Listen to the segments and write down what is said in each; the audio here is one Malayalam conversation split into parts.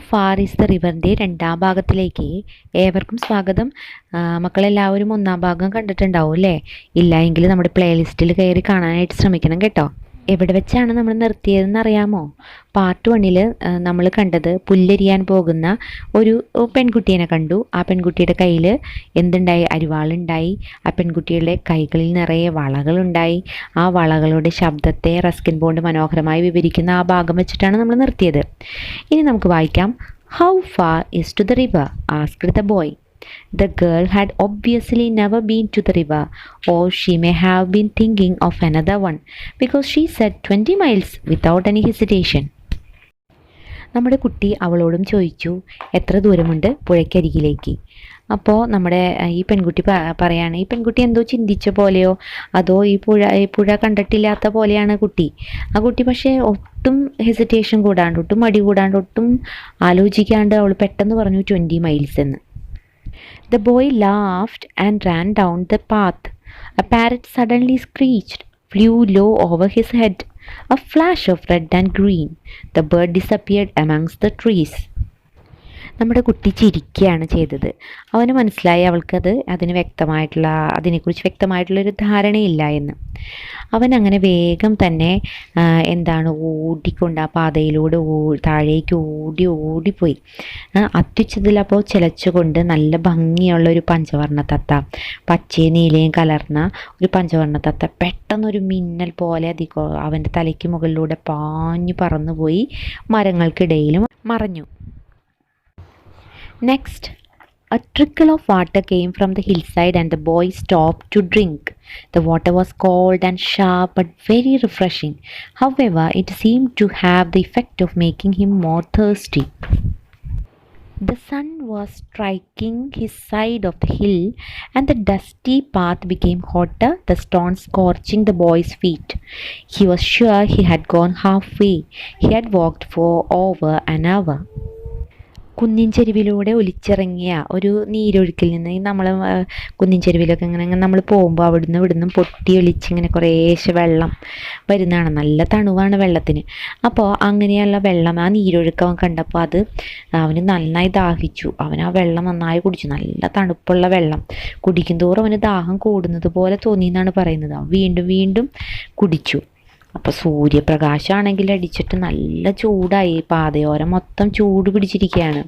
ഫാർ ഈസ് ദ റിവറിൻ്റെ രണ്ടാം ഭാഗത്തിലേക്ക് ഏവർക്കും സ്വാഗതം. മക്കളെല്ലാവരും ഒന്നാം ഭാഗം കണ്ടിട്ടുണ്ടാവും അല്ലേ? ഇല്ല എങ്കിൽ നമ്മുടെ പ്ലേലിസ്റ്റിൽ കയറി കാണാനായിട്ട് ശ്രമിക്കണം കേട്ടോ. എവിടെ വെച്ചാണ് നമ്മൾ നിർത്തിയതെന്ന് അറിയാമോ? പാർട്ട് 1 നമ്മൾ കണ്ടത് പുല്ലരിയാൻ പോകുന്ന ഒരു പെൺകുട്ടീനെ കണ്ടു. ആ പെൺകുട്ടിയുടെ കയ്യിൽ എന്തുണ്ടായി? അരിവാളുണ്ടായി. ആ പെൺകുട്ടിയുടെ കൈകളിൽ നിറയെ വളകളുണ്ടായി. ആ വളകളുടെ ശബ്ദത്തെ റസ്കിൻ ബോണ്ട് മനോഹരമായി വിവരിക്കുന്ന ആ ഭാഗം വെച്ചിട്ടാണ് നമ്മൾ നിർത്തിയത്. ഇനി നമുക്ക് വായിക്കാം. How far is to the river asked the boy. The girl had obviously never been to the river, or she may have been thinking of another one, because she said 20 miles without any hesitation. നമ്മുടെ കുട്ടി അവളോടും ചോദിച്ചു, എത്ര ദൂരമുണ്ട് പുഴയ്ക്കരികിലേക്ക്? അപ്പോൾ നമ്മുടെ ഈ പെൺകുട്ടി പറയാണ്, ഈ പെൺകുട്ടി എന്തോ ചിന്തിച്ച പോലെയോ അതോ ഈ പുഴ കണ്ടിട്ടില്ലാത്ത പോലെയാണ് കുട്ടി. ആ കുട്ടി പക്ഷേ ഒട്ടും ഹെസിറ്റേഷൻ കൂടാണ്ട്, ഒട്ടും മടി കൂടാണ്ട്, ഒട്ടും ആലോചിക്കാണ്ട് അവൾ പെട്ടെന്ന് പറഞ്ഞു 20 miles എന്ന്. The boy laughed and ran down the path. A parrot suddenly screeched, flew low over his head. A flash of red and green. The bird disappeared amongst the trees. നമ്മുടെ കുട്ടി ചിരിക്കുകയാണ് ചെയ്തത്. അവന് മനസ്സിലായി അതിനെക്കുറിച്ച് വ്യക്തമായിട്ടുള്ളൊരു ധാരണയില്ല എന്ന്. അവൻ അങ്ങനെ വേഗം തന്നെ ഓടിക്കൊണ്ട് ആ പാതയിലൂടെ താഴേക്ക് ഓടിപ്പോയി. അത്യുച്ചത്തിൽ അപ്പോൾ ചിലച്ചുകൊണ്ട് നല്ല ഭംഗിയുള്ളൊരു പഞ്ചവർണ്ണ തത്ത, പച്ചയും നീലയും കലർന്ന ഒരു പഞ്ചവർണ്ണ തത്ത പെട്ടെന്നൊരു മിന്നൽ പോലെ അവൻ്റെ തലയ്ക്ക് മുകളിലൂടെ പാഞ്ഞു പറന്നുപോയി മരങ്ങൾക്കിടയിലും മറഞ്ഞു. Next, a trickle of water came from the hillside and the boy stopped to drink. The water was cold and sharp but very refreshing. However, it seemed to have the effect of making him more thirsty. The sun was striking his side of the hill and the dusty path became hotter, the stones scorching the boy's feet. He was sure he had gone halfway. He had walked for over an hour. കുന്നിൻ ചെരുവിലൂടെ ഒലിച്ചിറങ്ങിയ ഒരു നീരൊഴുക്കിൽ നിന്ന് നമ്മൾ കുന്നിൻ ചെരുവിലൊക്കെ ഇങ്ങനെ നമ്മൾ പോകുമ്പോൾ ഇവിടുന്ന് പൊട്ടി ഒലിച്ചിങ്ങനെ കുറേശ്ശെ വെള്ളം വരുന്നതാണ്. നല്ല തണുവാണ് വെള്ളത്തിന്. അപ്പോൾ അങ്ങനെയുള്ള വെള്ളം, ആ നീരൊഴുക്ക് അവൻ കണ്ടപ്പോൾ അവന് നന്നായി ദാഹിച്ചു. അവൻ ആ വെള്ളം നന്നായി കുടിച്ചു. നല്ല തണുപ്പുള്ള വെള്ളം കുടിക്കും തോറും അവന് ദാഹം കൂടുന്നത് പോലെ തോന്നി എന്നാണ് പറയുന്നത്. അവൻ വീണ്ടും വീണ്ടും കുടിച്ചു. അപ്പോൾ സൂര്യപ്രകാശമാണെങ്കിൽ അടിച്ചിട്ട് നല്ല ചൂടായി. പാതയോരം മൊത്തം ചൂട് പിടിച്ചിരിക്കുകയാണ്.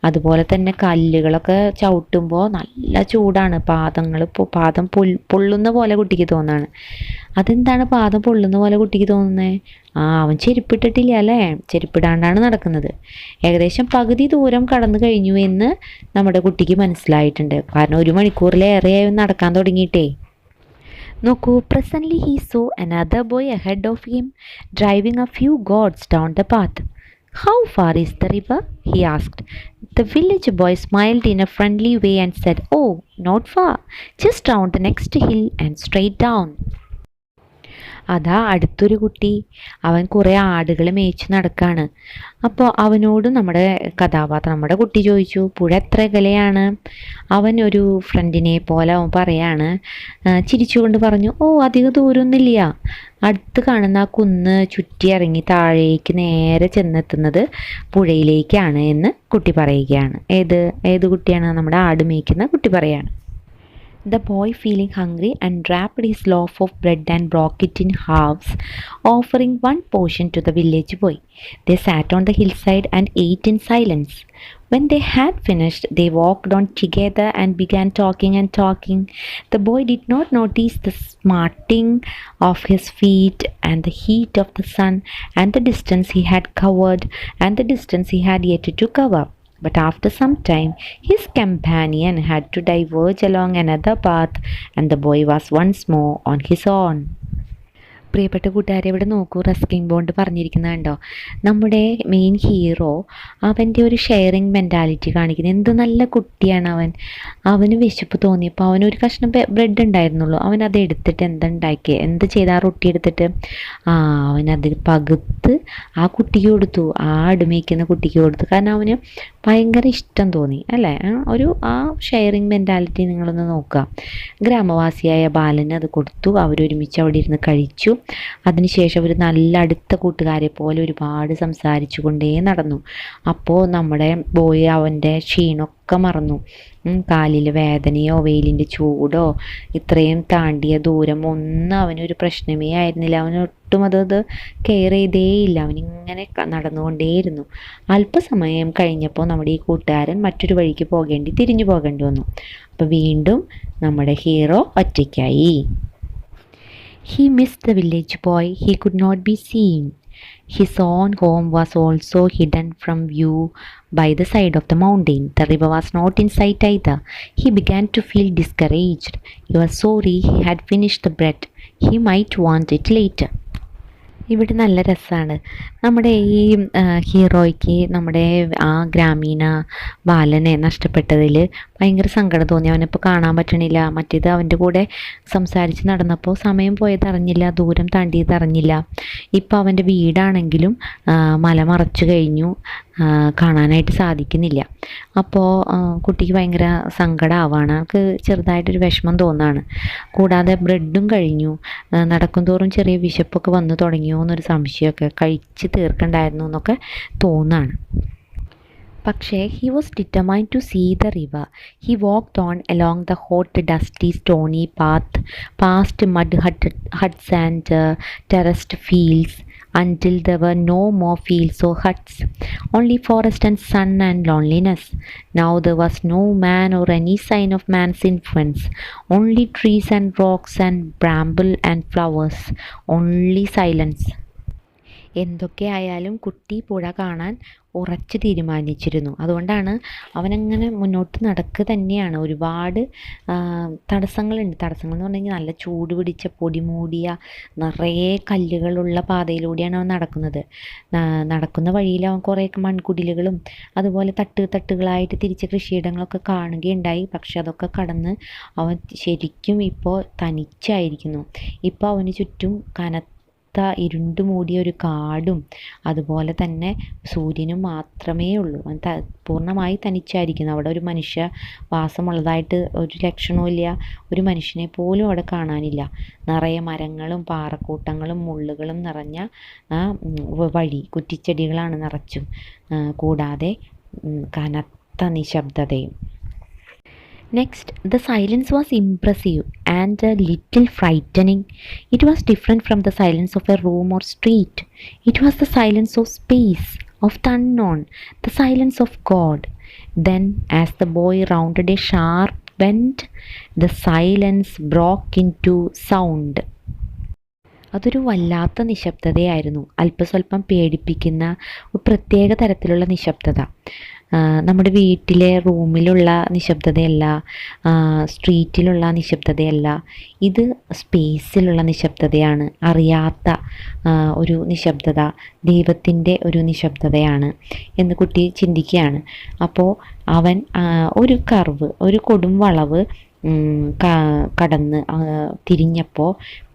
അതുപോലെ തന്നെ കല്ലുകളൊക്കെ ചവിട്ടുമ്പോൾ നല്ല ചൂടാണ്. പാദം പൊള്ളുന്ന പോലെ കുട്ടിക്ക് തോന്നാണ്. അതെന്താണ് പാദം പൊള്ളുന്ന പോലെ കുട്ടിക്ക് തോന്നുന്നത്? അവൻ ചെരുപ്പിട്ടിട്ടില്ല അല്ലേ? ചെരുപ്പിടാണ്ടാണ് നടക്കുന്നത്. ഏകദേശം പകുതി ദൂരം കടന്നു കഴിഞ്ഞു എന്ന് നമ്മുടെ കുട്ടിക്ക് മനസ്സിലായിട്ടുണ്ട്. കാരണം 1 മണിക്കൂറിലേറെയായി നടക്കാൻ തുടങ്ങിയിട്ടേ. നോക്കൂ, presently he saw another boy ahead of him, driving a few goats down the path. How far is the river? He asked. The village boy smiled in a friendly way and said, Oh, not far, just round the next hill and straight down. അതാ അടുത്തൊരു കുട്ടി. അവൻ കുറേ ആടുകൾ മേയിച്ച് നടക്കാണ്. അപ്പോൾ അവനോട് നമ്മുടെ കുട്ടി ചോദിച്ചു, പുഴ എത്ര അകലെയാണ്? അവൻ ഒരു ഫ്രണ്ടിനെ പോലെ അവൻ പറയാണ്, ചിരിച്ചുകൊണ്ട് പറഞ്ഞു, അധിക ദൂരമൊന്നുമില്ല. അടുത്ത് കാണുന്ന ആ കുന്ന് ചുറ്റി ഇറങ്ങി താഴേക്ക് നേരെ ചെന്നെത്തുന്നത് പുഴയിലേക്കാണ് എന്ന് കുട്ടി പറയുകയാണ്. ഏത് കുട്ടിയാണ്? നമ്മുടെ ആട് മേയ്ക്കുന്ന കുട്ടി പറയാണ്. The boy, feeling hungry, unwrapped his loaf of bread and broke it in halves, offering one portion to the village boy. They sat on the hillside and ate in silence. When they had finished, they walked on together and began talking and talking. The boy did not notice the smarting of his feet and the heat of the sun and the distance he had covered and the distance he had yet to cover. But after some time, his companion had to diverge along another path, and the boy was once more on his own. പ്രിയപ്പെട്ട കൂട്ടുകാരെ, ഇവിടെ നോക്കൂ, റസ്കിൻ ബോണ്ട് പറഞ്ഞിരിക്കുന്നത് കണ്ടോ? നമ്മുടെ മെയിൻ ഹീറോ അവൻ്റെ ഒരു ഷെയറിങ് മെൻറ്റാലിറ്റി കാണിക്കുന്നത്. എന്ത് നല്ല കുട്ടിയാണ് അവൻ. അവന് വിശപ്പ് തോന്നിയപ്പോൾ അവനൊരു കഷ്ണം ബ്രെഡ് ഉണ്ടായിരുന്നുള്ളൂ. അവനത് എടുത്തിട്ട് എന്ത് ചെയ്ത് ആ റൊട്ടി എടുത്തിട്ട് അവനതിൽ പകുത്ത് ആ കുട്ടിക്ക് കൊടുത്തു, ആ അടുമേക്കുന്ന കുട്ടിക്ക് കൊടുത്തു. കാരണം അവന് ഭയങ്കര ഇഷ്ടം തോന്നി അല്ലേ. ഒരു ആ ഷെയറിങ് മെൻറ്റാലിറ്റി നിങ്ങളൊന്ന് നോക്കുക. ഗ്രാമവാസിയായ ബാലന് അത് കൊടുത്തു. അവരൊരുമിച്ച് അവിടെ ഇരുന്ന് കഴിച്ചു. അതിനുശേഷം അവർ നല്ല അടുത്ത കൂട്ടുകാരെ പോലെ ഒരുപാട് സംസാരിച്ചു കൊണ്ടേ നടന്നു. അപ്പോൾ നമ്മുടെ ബോയ് അവൻ്റെ ക്ഷീണമൊക്കെ മറന്നു. കാലിൽ വേദനയോ വെയിലിൻ്റെ ചൂടോ ഇത്രയും താണ്ടിയ ദൂരം ഒന്നും അവനൊരു പ്രശ്നമേ ആയിരുന്നില്ല. അവനൊട്ടും അത് കെയർ ചെയ്തേയില്ല. അവനിങ്ങനെ നടന്നുകൊണ്ടേയിരുന്നു. അല്പസമയം കഴിഞ്ഞപ്പോൾ നമ്മുടെ ഈ കൂട്ടുകാരൻ മറ്റൊരു വഴിക്ക് തിരിഞ്ഞു പോകേണ്ടി വന്നു. അപ്പോൾ വീണ്ടും നമ്മുടെ hero ഒറ്റയ്ക്കായി. He missed the village boy. He could not be seen. His own home was also hidden from view by the side of the mountain. The river was not in sight either. He began to feel discouraged. He was sorry he had finished the bread. He might want it later. ഇവിടെ നല്ല രസമാണ്. നമ്മുടെ ഈ ഹീറോയ്ക്ക് നമ്മുടെ ആ ഗ്രാമീണ ബാലനെ നഷ്ടപ്പെട്ടതിൽ ഭയങ്കര സങ്കടം തോന്നി. അവനിപ്പോൾ കാണാൻ പറ്റണില്ല. മറ്റേത് അവൻ്റെ കൂടെ സംസാരിച്ച് നടന്നപ്പോൾ സമയം പോയത് അറിഞ്ഞില്ല, ദൂരം താണ്ടിയത് അറിഞ്ഞില്ല. ഇപ്പോൾ അവൻ്റെ വീടാണെങ്കിലും മല മറച്ചു കഴിഞ്ഞു, കാണാനായിട്ട് സാധിക്കുന്നില്ല. അപ്പോൾ കുട്ടിക്ക് ഭയങ്കര സങ്കടമാവാണ്. അവൾക്ക് ചെറുതായിട്ടൊരു വിഷമം തോന്നുകയാണ്. കൂടാതെ ബ്രെഡും കഴിഞ്ഞു. നടക്കും തോറും ചെറിയ വിശപ്പൊക്കെ വന്നു തുടങ്ങിയോ എന്നൊരു സംശയമൊക്കെ, കഴിച്ച് തീർക്കണ്ടായിരുന്നു എന്നൊക്കെ തോന്നുകയാണ്. പക്ഷേ he was determined to see the river. He walked on along the hot, dusty, stony path, past mud huts and terraced fields, until there were no more fields or huts, only forest and sun and loneliness. Now there was no man or any sign of man's influence, only trees and rocks and bramble and flowers, only silence. എന്തൊക്കെ ആയാലും കുട്ടി പുഴ കാണാൻ ഉറച്ച് തീരുമാനിച്ചിരുന്നു. അതുകൊണ്ടാണ് അവനങ്ങനെ മുന്നോട്ട് നടക്കുക തന്നെയാണ്. ഒരുപാട് തടസ്സങ്ങളുണ്ട്. തടസ്സങ്ങൾ എന്ന് പറഞ്ഞാൽ നല്ല ചൂട് പിടിച്ച പൊടി മൂടിയ നിറയെ കല്ലുകളുള്ള പാതയിലൂടെയാണ് അവൻ നടക്കുന്നത്. നടക്കുന്ന വഴിയിൽ അവൻ കുറേ മൺകുടിലുകളും അതുപോലെ തട്ടുകളായിട്ട് തിരിച്ച കൃഷിയിടങ്ങളൊക്കെ കാണുകയുണ്ടായി. പക്ഷെ അതൊക്കെ കടന്ന് അവൻ ശരിക്കും ഇപ്പോൾ തനിച്ചായിരിക്കുന്നു. ഇപ്പോൾ അവന് ചുറ്റും ഇരുണ്ടു മൂടിയ ഒരു കാടും അതുപോലെ തന്നെ സൂര്യനും മാത്രമേ ഉള്ളൂ. പൂർണ്ണമായി തനിച്ചായിരിക്കുന്നു. അവിടെ ഒരു മനുഷ്യ വാസമുള്ളതായിട്ട് ഒരു ലക്ഷണവും ഇല്ല. ഒരു മനുഷ്യനെ പോലും അവിടെ കാണാനില്ല. നിറയെ മരങ്ങളും പാറക്കൂട്ടങ്ങളും മുള്ളുകളും നിറഞ്ഞ വഴി, കുറ്റിച്ചെടികളാണ് നിറച്ചും. കൂടാതെ കനത്ത നിശബ്ദതയും. Next, the silence was impressive and a little frightening. It was different from the silence of a room or street. It was the silence of space, of the unknown, the silence of God. Then, as the boy rounded a sharp bend, the silence broke into sound. അതൊരു വല്ലാത്ത നിശബ്ദതയായിരുന്നു. അല്പസ്വല്പം പേടിപ്പിക്കുന്ന ഒരു പ്രത്യേക തരത്തിലുള്ള നിശബ്ദത. നമ്മുടെ വീട്ടിലെ റൂമിലുള്ള നിശബ്ദതയല്ല, സ്ട്രീറ്റിലുള്ള നിശബ്ദതയല്ല. ഇത് സ്പേസിലുള്ള നിശബ്ദതയാണ്. അറിയാത്ത ഒരു നിശബ്ദത, ദൈവത്തിൻ്റെ ഒരു നിശബ്ദതയാണ് എന്ന് കുട്ടി ചിന്തിക്കുകയാണ്. അപ്പോൾ അവൻ ഒരു കൊടും വളവ് കടന്ന് തിരിഞ്ഞപ്പോൾ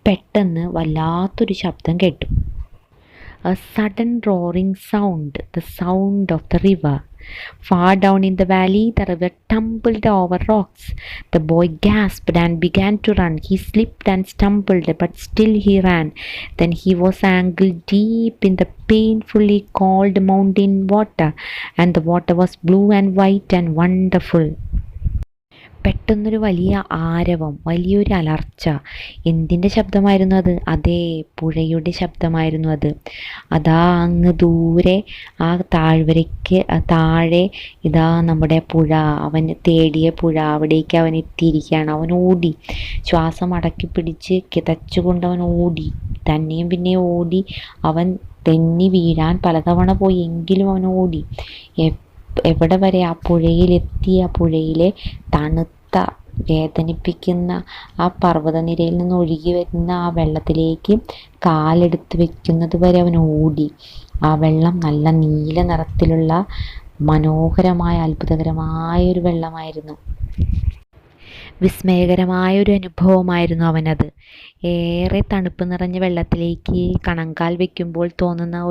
പെട്ടെന്ന് വല്ലാത്തൊരു ശബ്ദം കേട്ടു. A sudden roaring sound, the sound of the river. Far down in the valley, the river tumbled over rocks. The boy gasped and began to run. He slipped and stumbled, but still he ran. Then he was ankle deep in the painfully cold mountain water, and the water was blue and white and wonderful. പെട്ടെന്നൊരു വലിയ ആരവം, വലിയൊരു അലർച്ച. എന്തിൻ്റെ ശബ്ദമായിരുന്നു അത്? അതേ, പുഴയുടെ ശബ്ദമായിരുന്നു അത്. അതാ അങ്ങ് ദൂരെ ആ താഴ്വരയ്ക്ക് താഴെ ഇതാ നമ്മുടെ പുഴ, അവൻ തേടിയ പുഴ, അവിടേക്ക് അവൻ എത്തിയിരിക്കുകയാണ്. അവൻ ഓടി, ശ്വാസം അടക്കി പിടിച്ച് കിതച്ചുകൊണ്ട് അവൻ ഓടി. തന്നെയും പിന്നെ ഓടി. അവൻ തെന്നി വീഴാൻ പലതവണ പോയി, എങ്കിലും അവൻ ഓടി. എവിടെ വരെ? ആ പുഴയിലെത്തി. ആ പുഴയിലെ തണുത്ത വേദനിപ്പിക്കുന്ന ആ പർവ്വതനിരയിൽ നിന്ന് ഒഴുകി വരുന്ന ആ വെള്ളത്തിലേക്ക് കാലെടുത്ത് വെക്കുന്നത് വരെ അവൻ ഓടി. ആ വെള്ളം നല്ല നീല നിറത്തിലുള്ള മനോഹരമായ അത്ഭുതകരമായ ഒരു വെള്ളമായിരുന്നു. വിസ്മയകരമായൊരു അനുഭവമായിരുന്നു അവനത്. ഏറെ തണുപ്പ് നിറഞ്ഞ വെള്ളത്തിലേക്ക് കണങ്കാൽ വയ്ക്കുമ്പോൾ തോന്നുന്ന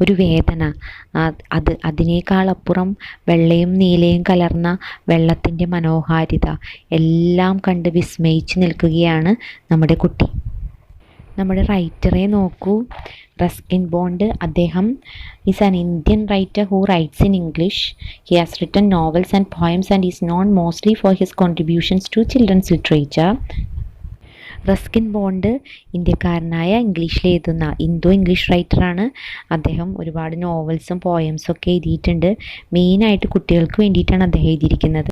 ഒരു വേദന, അതിനേക്കാളപ്പുറം വെള്ളയും നീലയും കലർന്ന വെള്ളത്തിൻ്റെ മനോഹാരിത എല്ലാം കണ്ട് വിസ്മയിച്ച് നിൽക്കുകയാണ് നമ്മുടെ കുട്ടി. നമ്മുടെ റൈറ്ററെ നോക്കൂ, റസ്കിൻ ബോണ്ട്. അദ്ദേഹം is an Indian writer who writes in English. He has written novels and poems and is known mostly for his contributions to children's literature. Ruskin Bond ഇന്ത്യക്കാരനായ ഇംഗ്ലീഷിൽ എഴുതുന്ന ഇന്തോ ഇംഗ്ലീഷ് റൈറ്ററാണ്. അദ്ദേഹം ഒരുപാട് നോവൽസും പോയംസും ഒക്കെ എഴുതിയിട്ടുണ്ട്. മെയിനായിട്ട് കുട്ടികൾക്ക് വേണ്ടിയിട്ടാണ് അദ്ദേഹം എഴുതിയിരിക്കുന്നത്.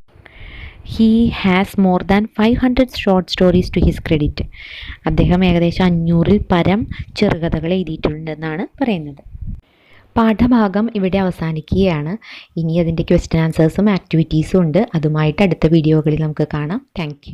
He has more than 500 short stories to his credit. അദ്ദേഹം ഏകദേശം 500-ൽ പരം ചെറുകഥകൾ എഴുതിയിട്ടുണ്ടെന്നാണ് പറയുന്നത്. പാഠഭാഗം ഇവിടെ അവസാനിക്കുകയാണ്. ഇനി അതിൻ്റെ ക്വസ്റ്റ്യൻ ആൻസേഴ്സും ആക്ടിവിറ്റീസും ഉണ്ട്. അതുമായിട്ട് അടുത്ത വീഡിയോകളിൽ നമുക്ക് കാണാം. താങ്ക്